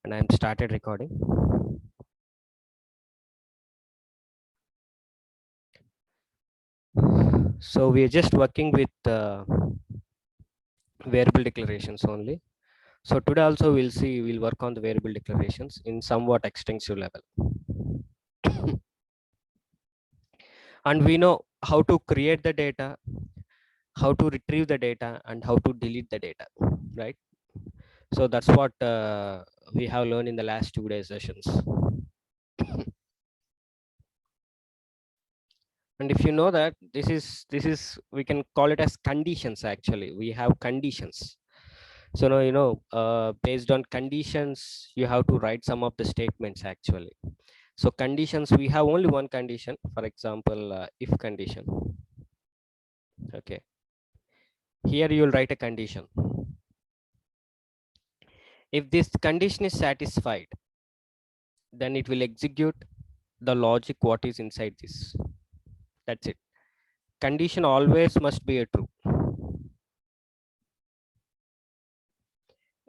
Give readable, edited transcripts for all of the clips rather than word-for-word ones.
And I'm started recording. So we're just working with variable declarations only. So today also we'll work on the variable declarations in somewhat extensive level. And we know how to create the data, how to retrieve the data, and how to delete the data, right? So that's what we have learned in the last 2 days sessions. And if you know that this is we can call it as conditions. Actually, we have conditions. So now based on conditions, you have to write some of the statements actually. So conditions, we have only one condition. For example, if condition. Okay, here you will write a condition. If this condition is satisfied, then it will execute the logic what is inside this. That's it. Condition always must be a true.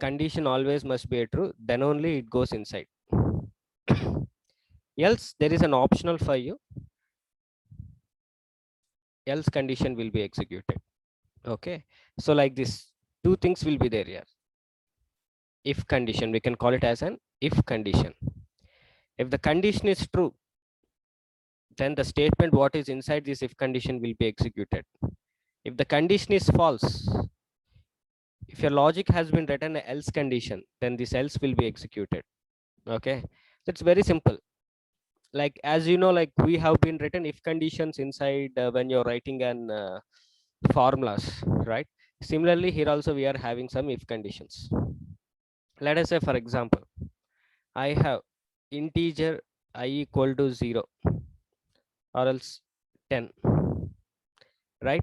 Condition always must be a true, then only it goes inside. Else there is an optional for you. Else condition will be executed. Okay, so like this, two things will be there here. If condition, we can call it as an if condition. If the condition is true, then the statement what is inside this if condition will be executed. If the condition is false, if your logic has been written else condition, then this else will be executed. Okay, that's very simple. Like as you know, like we have been written if conditions inside when you're writing an formulas, right? Similarly here also we are having some if conditions. Let us say for example, I have integer I equal to 0 or else 10, right?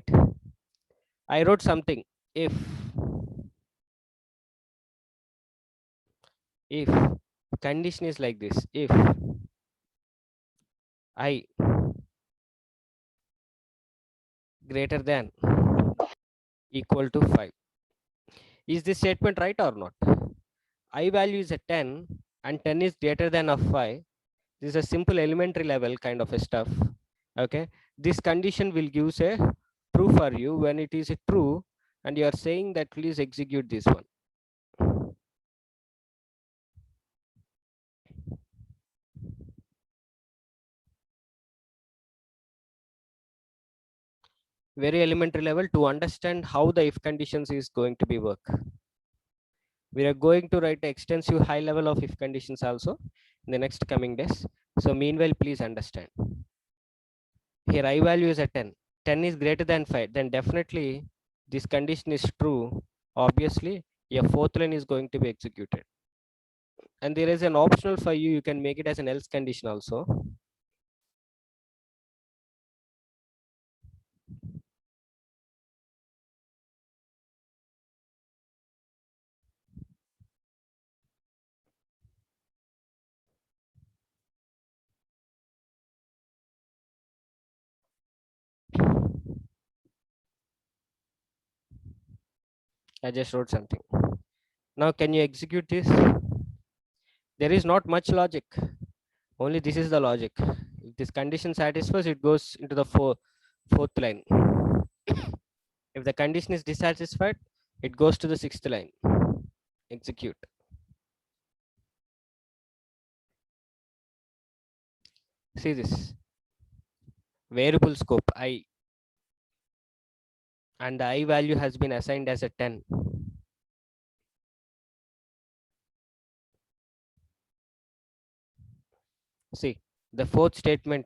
I wrote something if condition is like this, if I greater than equal to 5, is this statement right or not? I value is a 10 and 10 is greater than of 5. This is a simple elementary level kind of a stuff. Okay, this condition will give a true for you. When it is a true and you are saying that please execute this one. Very elementary level to understand how the if conditions is going to be work. We are going to write extensive high level of if conditions also in the next coming days. So meanwhile, please understand. Here I value is a 10. 10 is greater than 5. Then definitely this condition is true. Obviously, your fourth line is going to be executed. And there is an optional for you. You can make it as an else condition also. I just wrote something. Now, can you execute this? There is not much logic. Only this is the logic. If this condition satisfies, it goes into the fourth line. If the condition is dissatisfied, it goes to the sixth line. Execute. See this. Variable scope I, and the I value has been assigned as a 10. See, the fourth statement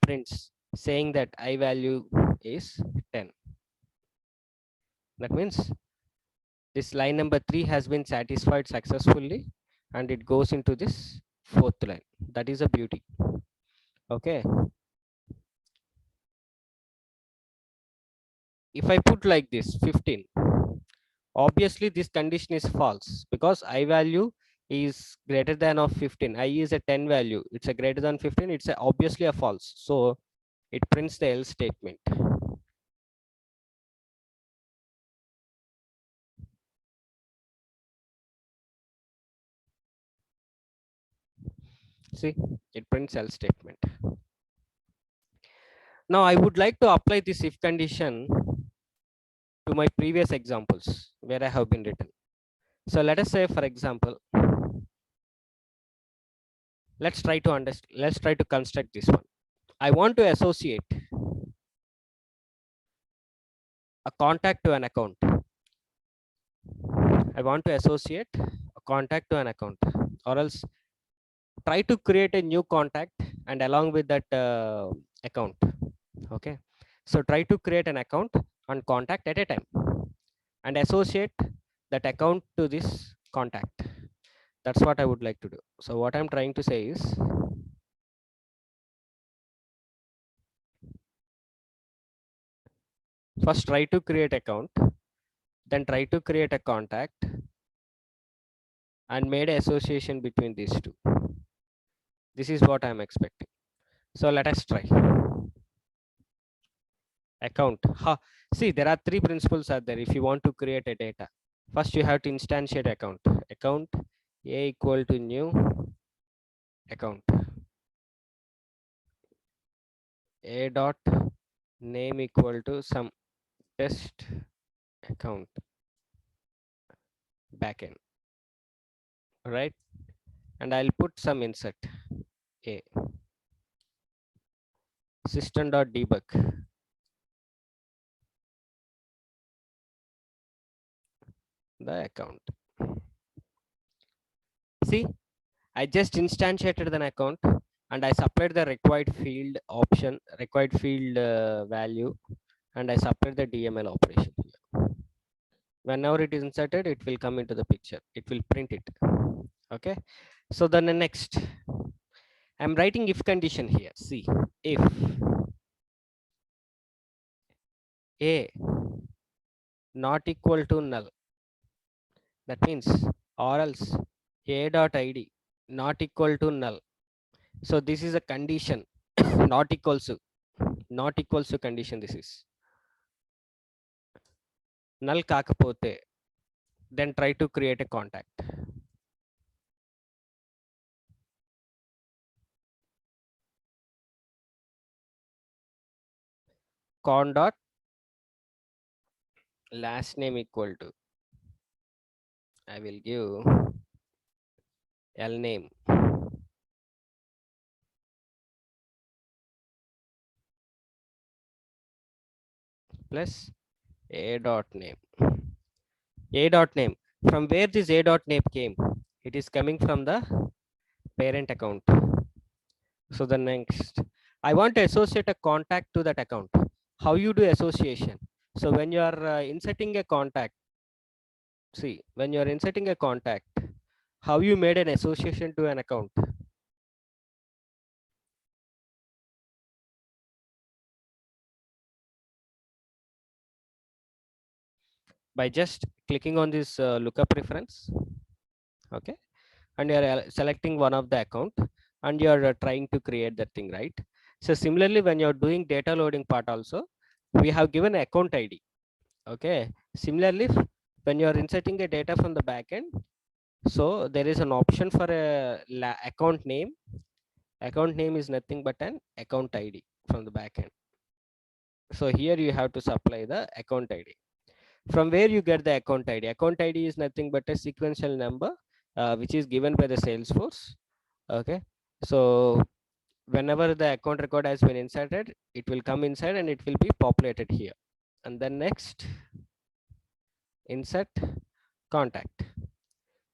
prints saying that I value is 10. That means this line number 3 has been satisfied successfully and it goes into this fourth line. That is a beauty. Okay. If I put like this 15, obviously this condition is false because I value is greater than of 15. I is a 10 value. It's a greater than 15. It's obviously a false. So it prints the else statement. See, it prints else statement. Now I would like to apply this if condition to my previous examples where I have been written. So let us say, for example, let's try to construct this one. I want to associate a contact to an account. I want to associate a contact to an account, or else try to create a new contact and along with that account. Okay, so try to create an account and contact at a time and associate that account to this contact. That's what I would like to do. So what I'm trying to say is, first try to create account, then try to create a contact and made association between these two. This is what I'm expecting. So let us try. Account. See, there are three principles are there if you want to create a data. First, you have to instantiate account. Account A equal to new account. A dot name equal to some test account backend. Right? And I'll put some insert A. System.debug. The account. See, I just instantiated an account and I supplied the required field option, required field value, and I supplied the DML operation here. Whenever it is inserted, it will come into the picture. It will print it. Okay. So then the next, I'm writing if condition here. See, if A not equal to null, that means or else A dot ID not equal to null. So this is a condition not equals to condition. This is null కాకపోతే then try to create a contact. Con dot last name equal to, I will give L name plus A dot name. A dot name. From where this A dot name came? It is coming from the parent account. So the next, I want to associate a contact to that account. How you do association? So when you are inserting a contact, see, when you are inserting a contact, how you made an association to an account? By just clicking on this lookup reference. Okay, and you're selecting one of the account and you're trying to create that thing, right? So similarly, when you're doing data loading part also, we have given account ID. Okay, similarly, when you're inserting a data from the backend, so there is an option for a account name. Account name is nothing but an account ID from the backend. So here you have to supply the account ID. From where you get the account ID? Account ID is nothing but a sequential number which is given by the Salesforce. Okay, so whenever the account record has been inserted, it will come inside and it will be populated here. And then next, insert contact.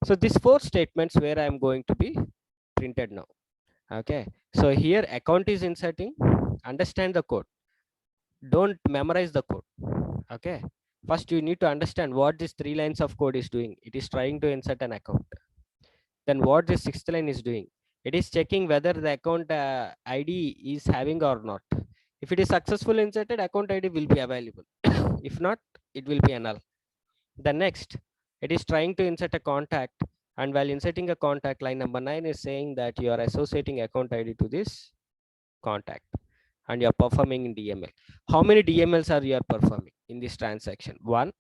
So these four statements where I am going to be printed now. Okay, so here account is inserting. Understand the code. Don't memorize the code. Okay, first you need to understand what this 3 lines of code is doing. It is trying to insert an account. Then what the 6th line is doing, it is checking whether the account ID is having or not. If it is successful inserted, account ID will be available. If not, it will be a null. The next, it is trying to insert a contact, and while inserting a contact, line number 9 is saying that you are associating account ID to this contact and you are performing in DML. How many DMLs are you are performing in this transaction? 1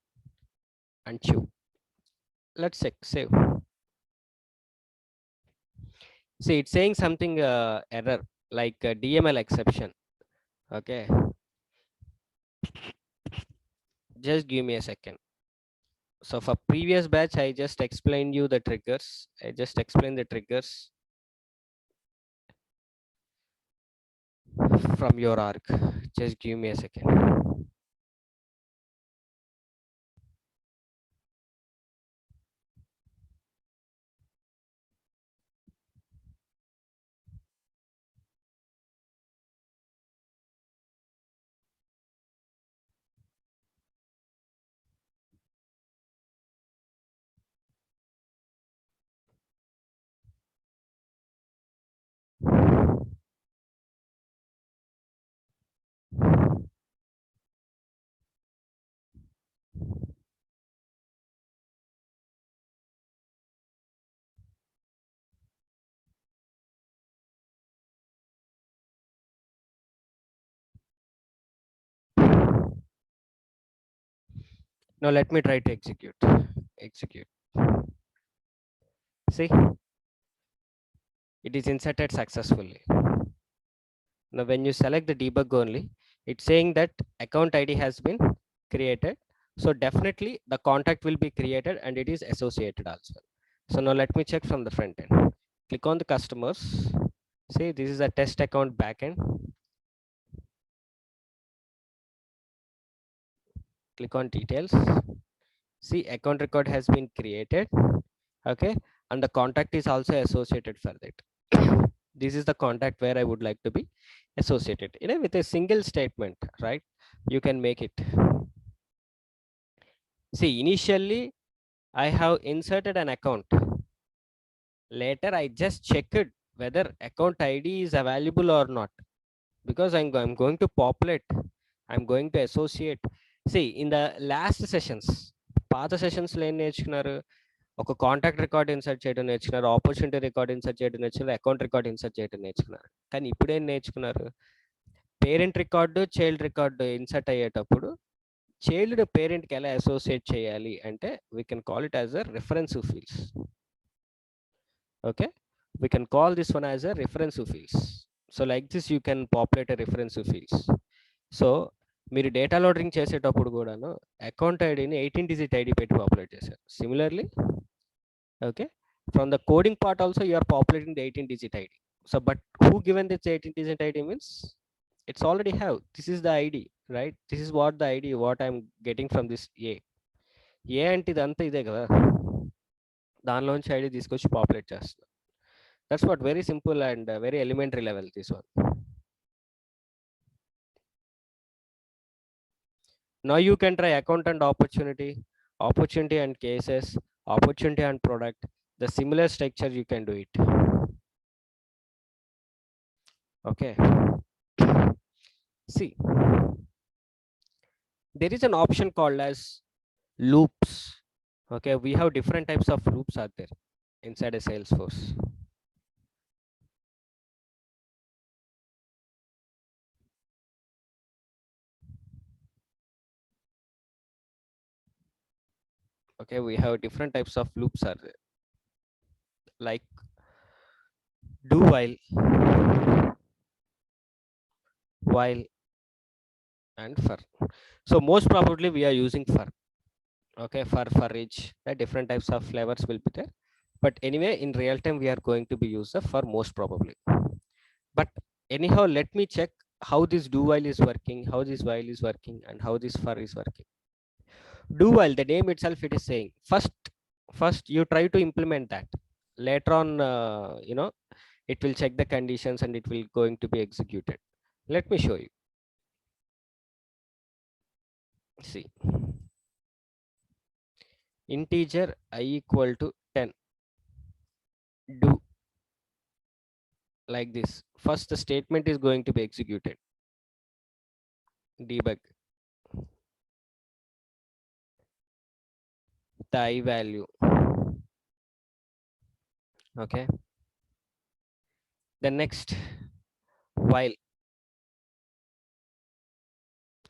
and 2. Let's save. See, it's saying something error like DML exception. Okay, just give me a second. So for previous batch, I just explained you the triggers. I just explained the triggers from your arc. Just give me a second. Now let me try to execute. Execute. See, it is inserted successfully. Now when you select the debug only, it's saying that account ID has been created. So definitely the contact will be created and it is associated also. So now let me check from the front end. Click on the customers. See, this is a test account backend. Click on details. See, account record has been created. Okay, and the contact is also associated for that. This is the contact where I would like to be associated, with a single statement, right? You can make it. See, initially I have inserted an account. Later I just checked whether account ID is available or not, because I'm going to populate, I'm going to associate. See, in the last sessions, పాత సెషన్స్లో ఏం నేర్చుకున్నారు? ఒక contact record insert చేయడం నేర్చుకున్నారు, opportunity record insert చేయడం నేర్చుకున్నారు, account record insert చేయడం నేర్చుకున్నారు. కానీ ఇప్పుడు ఏం నేర్చుకున్నారు? Parent record, child record insert అయ్యేటప్పుడు చైల్డ్ పేరెంట్కి ఎలా అసోసియేట్ చేయాలి అంటే we can call it as a referential fields. Okay, we can call this one as a referensive fields. So like this you can populate a referensive fields. So మీరు data loading చేసేటప్పుడు కూడాను account ఐడిని 18 digit ID పెట్టి populate చేశారు. Similarly, okay, from the coding part also you are populating the 18 digit ID. So but who given this 18 digit ID means it's already have, this is the ID, right? This is what the ID what I'm getting from this A అంటే ఇదంతా ఇదే కదా, దానిలోంచి ID తీసుకొచ్చి populate చేస్తున్నారు. That's what, very simple and very elementary level, this one. Now you can try account and opportunity, opportunity and cases, opportunity and product. The similar structure you can do it. Okay. See, there is an option called as loops. Okay, we have different types of loops out there inside a Salesforce. Okay, we have different types of loops are there, like do while and for. So most probably we are using for. Okay, for each, different types of flavors will be there, but anyway in real time we are going to be used for most probably. But anyhow, let me check how this do while is working, how this while is working, and how this for is working. Do while, the name itself, it is saying first you try to implement that. Later on, it will check the conditions and it will going to be executed. Let me show you. See, integer I equal to 10, do like this. First the statement is going to be executed, debug the I value. Okay, the next while.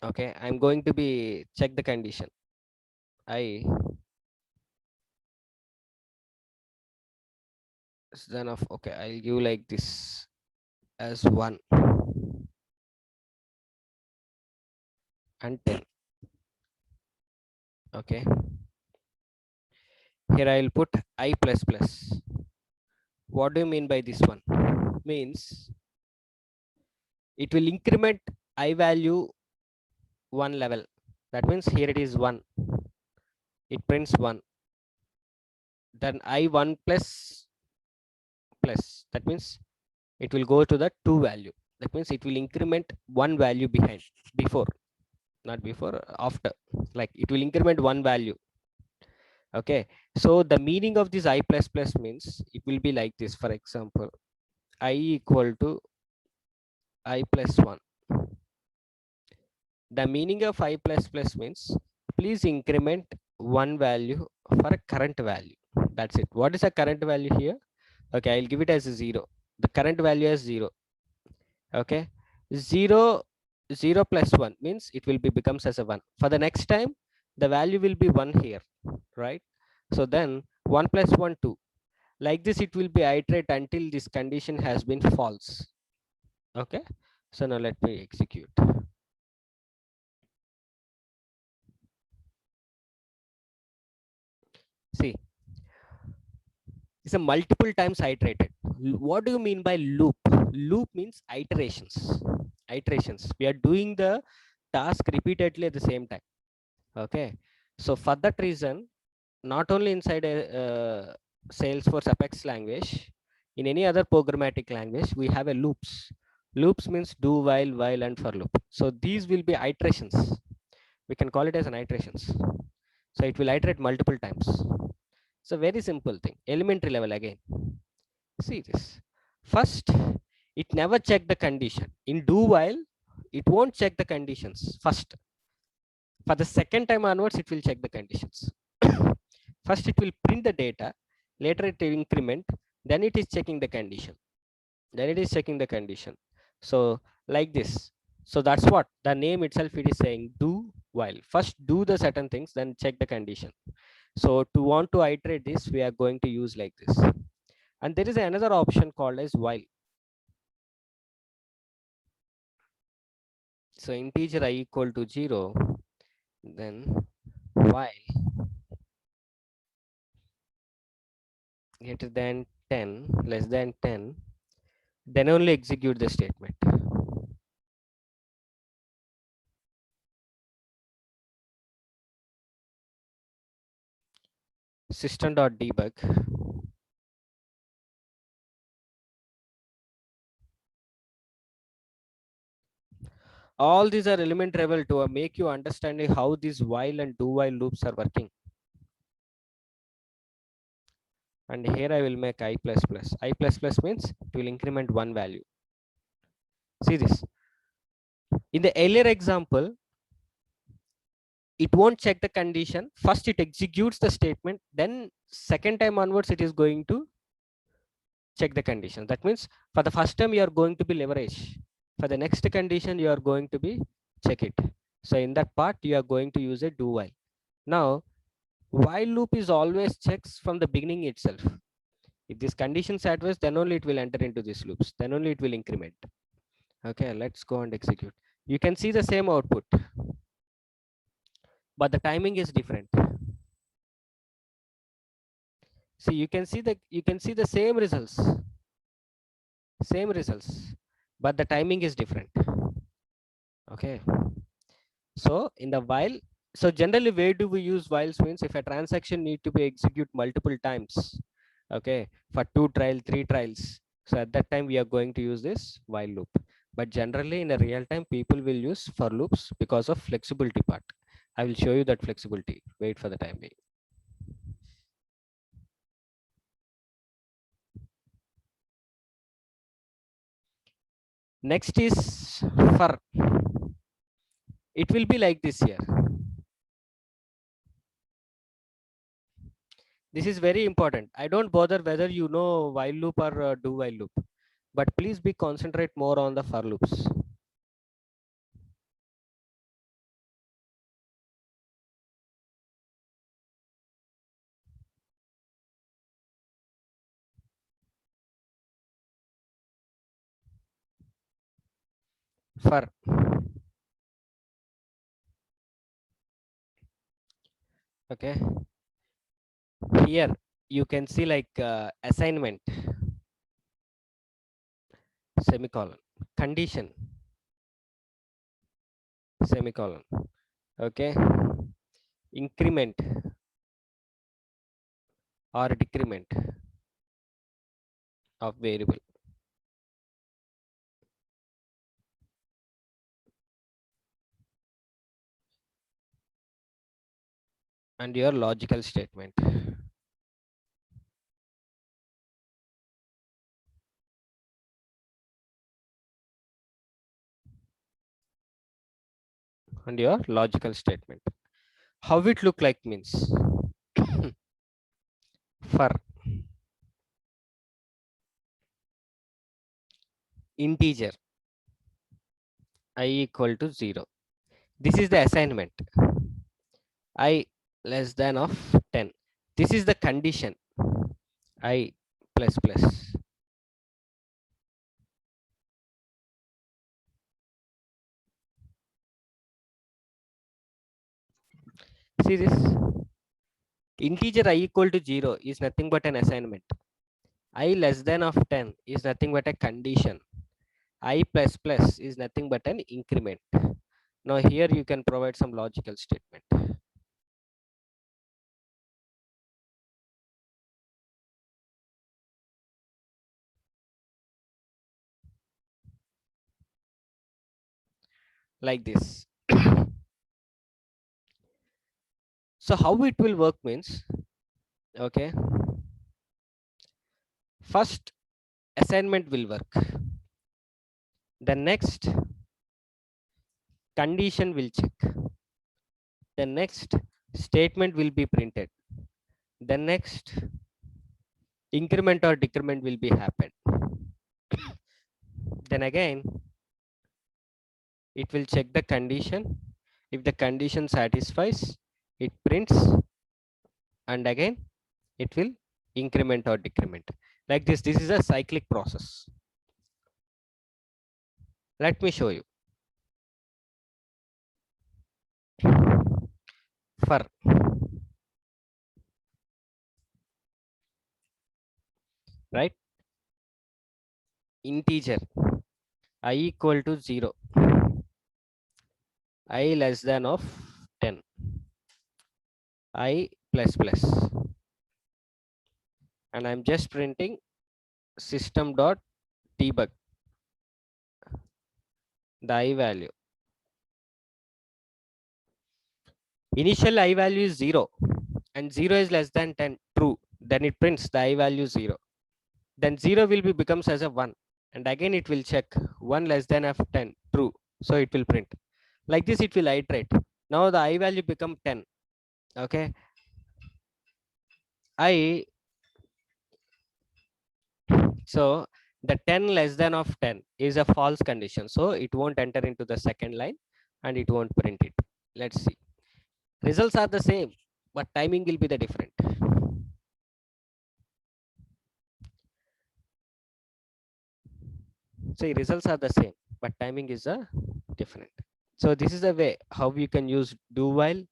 Okay, I'm going to be check the condition I then of okay, I'll give like this as 1 and 10. Okay, here I'll put I plus plus. What do you mean by this one? Means it will increment I value one level. That means here it is 1. It prints 1. Then I 1 plus plus. That means it will go to the 2 value. That means it will increment one value behind, before, not before, after. Like it will increment one value. Okay. So the meaning of this I plus plus means it will be like this. For example, I equal to I plus 1. The meaning of I plus plus means please increment one value for a current value. That's it. What is a current value here? Okay, I'll give it as a 0. The current value is 0. Okay, 0 0 plus 1 means it will be becomes as a 1. For the next time, the value will be 1 here, right? So then 1 plus 1 2. Like this, it will be iterate until this condition has been false. Okay, so now let me execute. See, it's a multiple times iterated. What do you mean by loop? Loop means iterations. Iterations, we are doing the task repeatedly at the same time. Okay, so for that reason, not only inside a Salesforce Apex language, in any other programmatic language we have a loops. Loops means do, while and for loop. So these will be iterations. We can call it as an iterations. So it will iterate multiple times. It's a very simple thing, elementary level again. See this. First, it never check the condition. In do while, it won't check the conditions first. For the second time onwards, it will check the conditions. First, it will print the data. Later, it will increment. Then it is checking the condition. Then it is checking the condition. So like this. So that's what the name itself it is saying, do while. First do the certain things, then check the condition. So to want to iterate this, we are going to use like this. And there is another option called as while. So integer I equal to 0, then while greater than 10, less than 10, then only execute the statement. System.debug. All these are element level to make you understanding how these while and do while loops are working. And here I will make I plus plus. I plus plus means it will increment one value. See this. In the earlier example, it won't check the condition. First it executes the statement. Then second time onwards, it is going to check the condition. That means for the first time, you are going to be leverage. For the next condition, you are going to be check it. So in that part, you are going to use a do while. Now, while loop is always checks from the beginning itself. If this condition satisfies, then only it will enter into these loops. Then only it will increment. Okay, let's go and execute. You can see the same output, but the timing is different. See, you can see the same results, but the timing is different. Okay. So in the while, so generally where do we use whiles means if a transaction need to be execute multiple times, okay, for 2 trial, 3 trials. So at that time we are going to use this while loop. But generally in a real time, people will use for loops because of flexibility part. I will show you that flexibility. Wait for the time being. Next is for. It will be like this here. This is very important. I don't bother whether you know while loop or do while loop, but please be concentrate more on the for loops. for okay, here you can see like assignment semicolon, condition semicolon, okay, increment or decrement of variable, and your logical statement. And your logical statement. How it look like means for integer I equal to 0. This is the assignment. I less than of 10. This is the condition I plus plus. See this integer I equal to 0 is nothing but an assignment. I less than of 10 is nothing but a condition. I plus plus is nothing but an increment. Now here you can provide some logical statement. Like this. So how it will work means, okay, first assignment will work. The next condition will check. The next statement will be printed. The next increment or decrement will be happened. Then again, it will check the condition. If the condition satisfies, it prints, and again it will increment or decrement. Like this, this is a cyclic process. Let me show you. For right integer I equal to 0, I less than of 10, I plus plus, and I'm just printing system dot debug the I value. Initial I value is 0 and 0 is less than 10, true. Then it prints the I value 0. Then 0 will be becomes as a 1, and again it will check 1 less than of 10, true. So it will print. Like this it will iterate. Now the I value become 10. Okay. So the 10 less than of 10 is a false condition. So it won't enter into the second line and it won't print it. Let's see. Results are the same, but timing will be the different. See, results are the same, but timing is a different. So this is a way how we can use do while,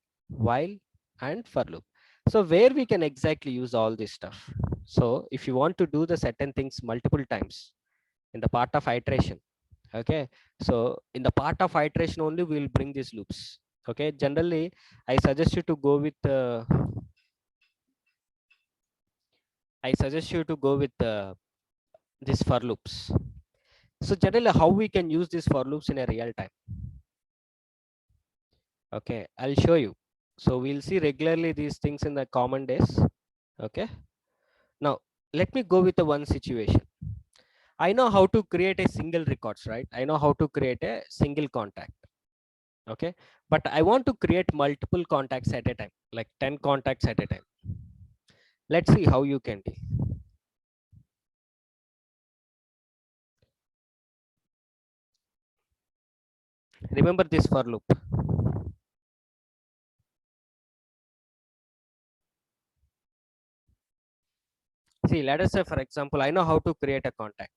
and for loop. So where we can exactly use all this stuff. So if you want to do the certain things multiple times in the part of iteration, okay, so in the part of iteration only we will bring these loops. Okay, generally I suggest you to go with this for loops. So generally how we can use this for loops in a real time. Okay, I'll show you. So we'll see regularly these things in the common days. Okay, now let me go with the one situation. I know how to create a single records, right? I know how to create a single contact. Okay, but I want to create multiple contacts at a time, like 10 contacts at a time. Let's see how you can do. Remember this for loop. See, let us say, for example, I know how to create a contact.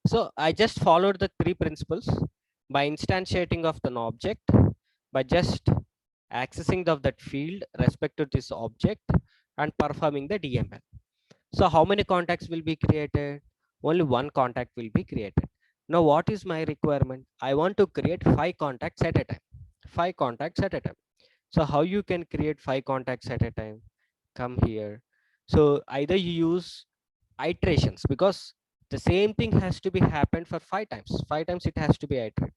So I just followed the three principles by instantiating of an object, by just accessing of that field respect to this object and performing the DML. So how many contacts will be created? Only one contact will be created. Now what is my requirement? I want to create 5 contacts at a time. 5 contacts at a time. So how you can create 5 contacts at a time? Come here. So either you use iterations, because the same thing has to be happened for 5 times. 5 times it has to be iterated.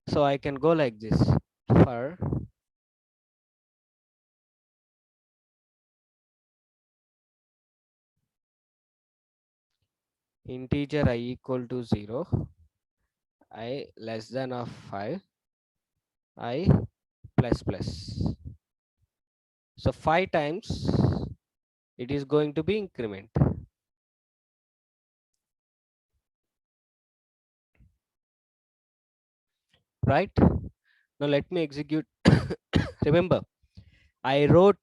So I can go like this: for integer I equal to 0, I less than of 5, I plus plus. So 5 times it is going to be increment, right? Now let me execute. Remember, I wrote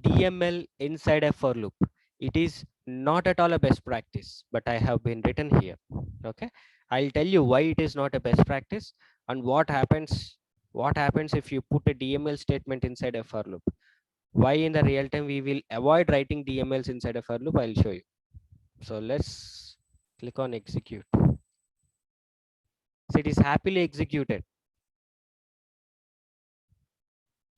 DML inside a for loop. It is not at all a best practice, but I have been written here. Okay, I'll tell you why it is not a best practice and what happens. What happens if you put a DML statement inside a for loop? Why in the real time we will avoid writing DMLs inside a for loop? I'll show you. So let's click on execute. So it is happily executed.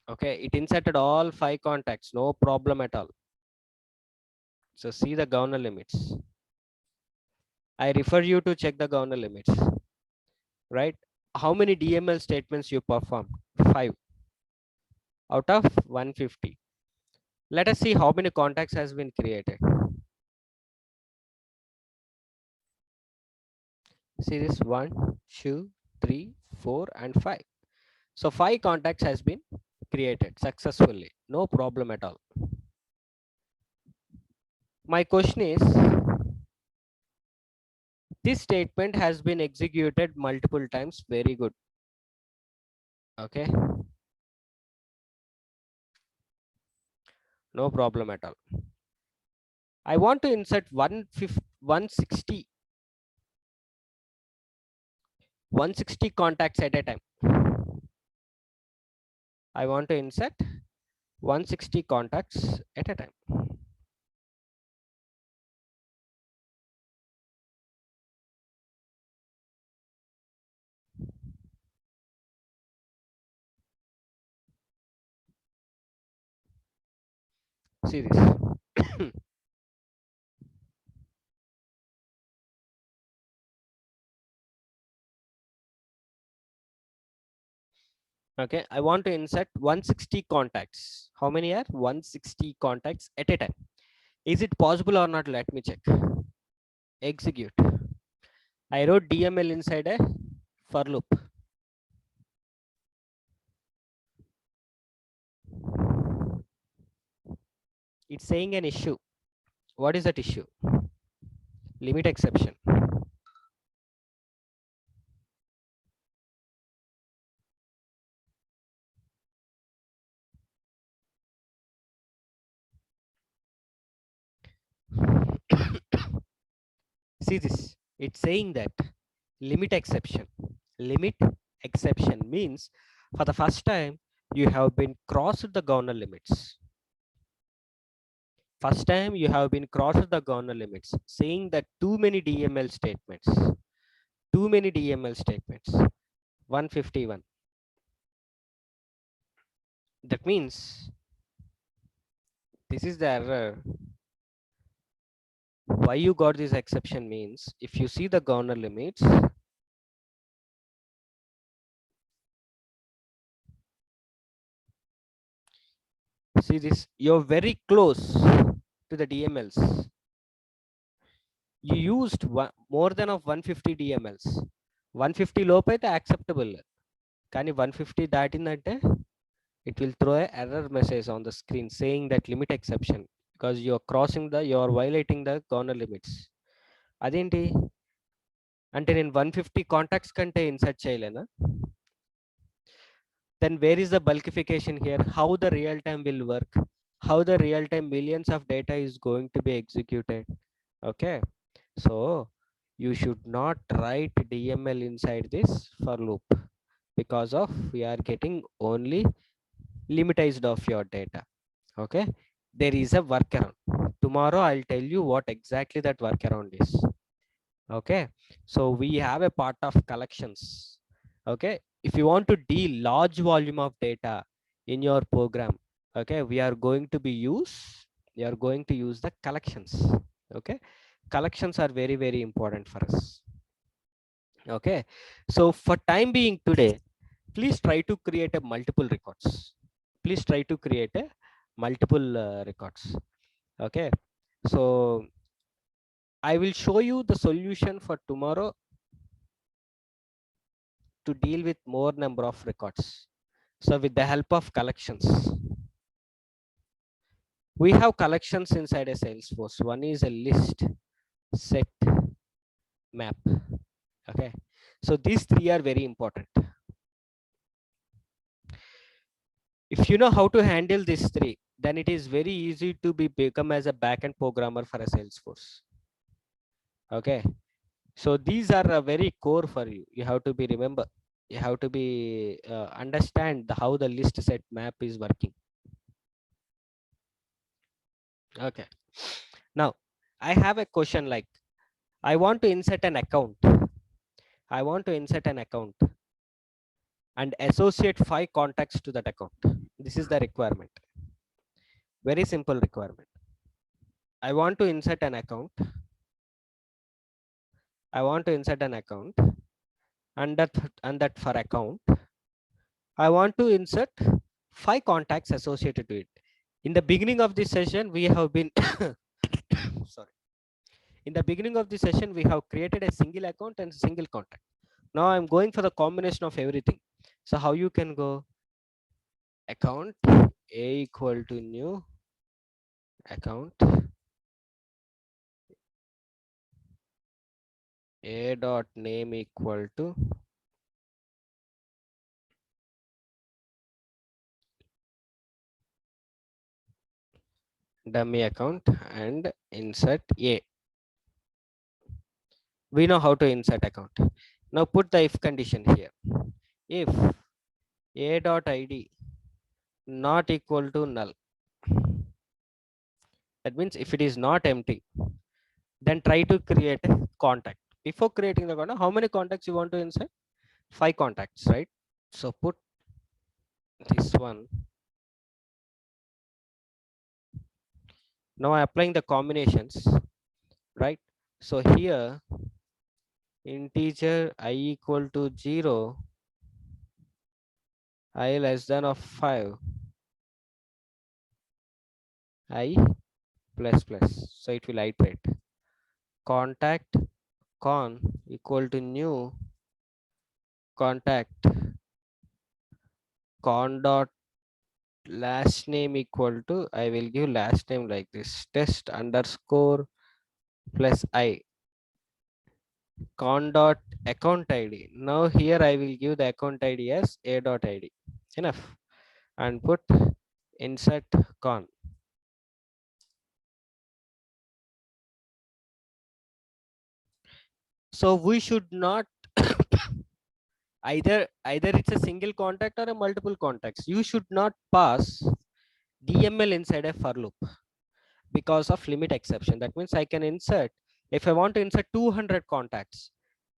Okay, it inserted all 5 contacts, no problem at all. So see the governor limits. I refer you to check the governor limits, right? How many DML statements you performed? 5 out of 150. Let us see how many contacts has been created. See this: 1, 2, 3, 4, and 5. So 5 contacts has been created successfully. No problem at all. My question is, this statement has been executed multiple times. Very good. Okay. No problem at all. I want to insert 160 contacts at a time. I want to insert 160 contacts at a time. See this. Okay, I want to insert 160 contacts. How many are 160 contacts at a time? Is it possible or not? Let me check. Execute. I wrote DML inside a for loop. It's saying an issue. What is that issue? Limit exception. See this. It's saying that limit exception. Limit exception means for the first time you have been crossed the governor limits. First time you have been crossed the governor limits, saying that too many DML statements. Too many DML statements. 151. That means this is the error. Why you got this exception means if you see the governor limits, see this, you're very close to the DMLs. You used more than of 150 DMLs. 150 లోపు అయితే acceptable. కానీ 150 దాటిందంటే it will throw an error message on the screen saying that limit exception because you're violating the governor limits. అదేంటి అంటే నేను 150 contacts కంటే insert చేయలేనా? Then where is the bulkification here? How the real time will work? How the real time millions of data is going to be executed? Okay, so you should not write DML inside this for loop, because of we are getting only limitized of your data. Okay, there is a workaround. Tomorrow I'll tell you what exactly that workaround is. Okay, so we have a part of collections. Okay, if you want to deal large volume of data in your program, okay, we are going to use the collections. Okay, collections are very, very important for us. Okay, so for time being today, please try to create a multiple records. Please try to create a multiple records. Okay, so I will show you the solution for tomorrow to deal with more number of records. So with the help of collections, we have collections inside a Salesforce. One is a list, set, map. Okay, so these three are very important. If you know how to handle these three, then it is very easy to become as a backend programmer for a Salesforce. Okay, so these are very core for you. You have to be remember. You have to be understand how the list, set, map is working. Okay, now I have a question like, I want to insert an account. I want to insert an account and associate 5 contacts to that account. This is the requirement. Very simple requirement. I want to insert an account. I want to insert an account, and that for account, I want to insert 5 contacts associated to it. In the beginning of this session, we have been sorry. In the beginning of the session, we have created a single account and single contact. Now I'm going for the combination of everything. So how you can go? Account A equal to new account A dot name equal to dummy account and insert A. We know how to insert account. Now put the if condition here. If A dot ID not equal to null, that means if it is not empty, then try to create a contact. Before creating the contact, how many contacts you want to insert? 5 contacts, right? So put this one. Now I applying the combinations, right? So here integer I equal to 0, I less than of 5, I plus plus. So it will iterate. Contact con equal to new contact con dot last name equal to, I will give last name like this, test underscore plus I, con dot account ID. Now here I will give the account ID as A dot ID. Enough. And put insert con. So we should not either it's a single contact or a multiple contacts. You should not pass DML inside a for loop because of limit exception. That means I can insert, if I want to insert 200 contacts,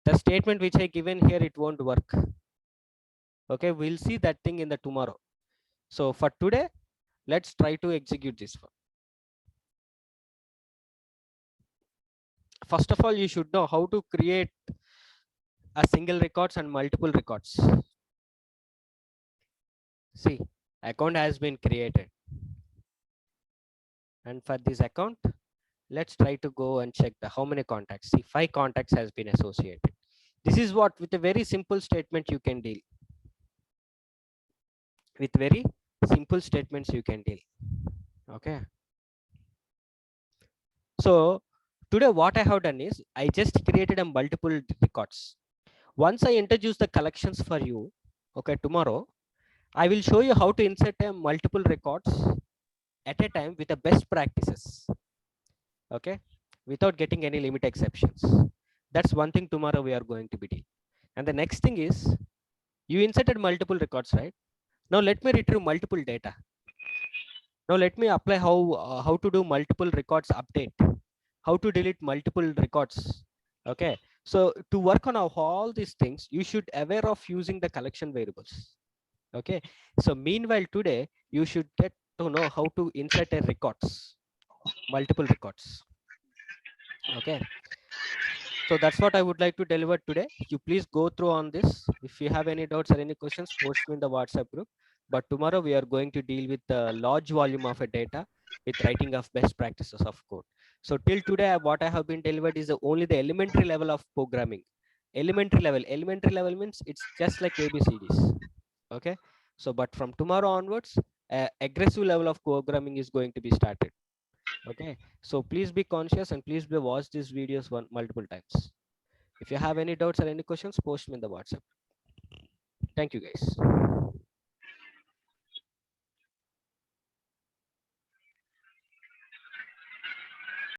the statement which I given here, it won't work. Okay, we'll see that thing in the tomorrow. So for today, let's try to execute this one. First of all, you should know how to create a single records and multiple records. See, account has been created. And for this account, let's try to go and check the how many contacts. See, 5 contacts has been associated. This is what with a very simple statement you can deal. With very simple statements you can deal. Okay. So today what I have done is I just created a multiple records. Once I introduce the collections for you, okay, tomorrow I will show you how to insert a multiple records at a time with the best practices. Okay, without getting any limit exceptions. That's one thing tomorrow we are going to be dealing. And the next thing is you inserted multiple records, right? Now let me retrieve multiple data. Now let me apply how to do multiple records update, how to delete multiple records. Okay, so to work on all these things, you should aware of using the collection variables. Okay, so meanwhile today you should get to know how to insert a records, multiple records. Okay, so that's what I would like to deliver today. You please go through on this. If you have any doubts or any questions, post me in the WhatsApp group. But tomorrow we are going to deal with the large volume of a data with writing of best practices of code. So till today, what I have been delivered is only the elementary level of programming. Elementary level means it's just like ABCDs. Okay. So, but from tomorrow onwards, aggressive level of programming is going to be started. Okay, so please be conscious and please be watch these videos multiple times. If you have any doubts or any questions, post me in the WhatsApp. Thank you guys.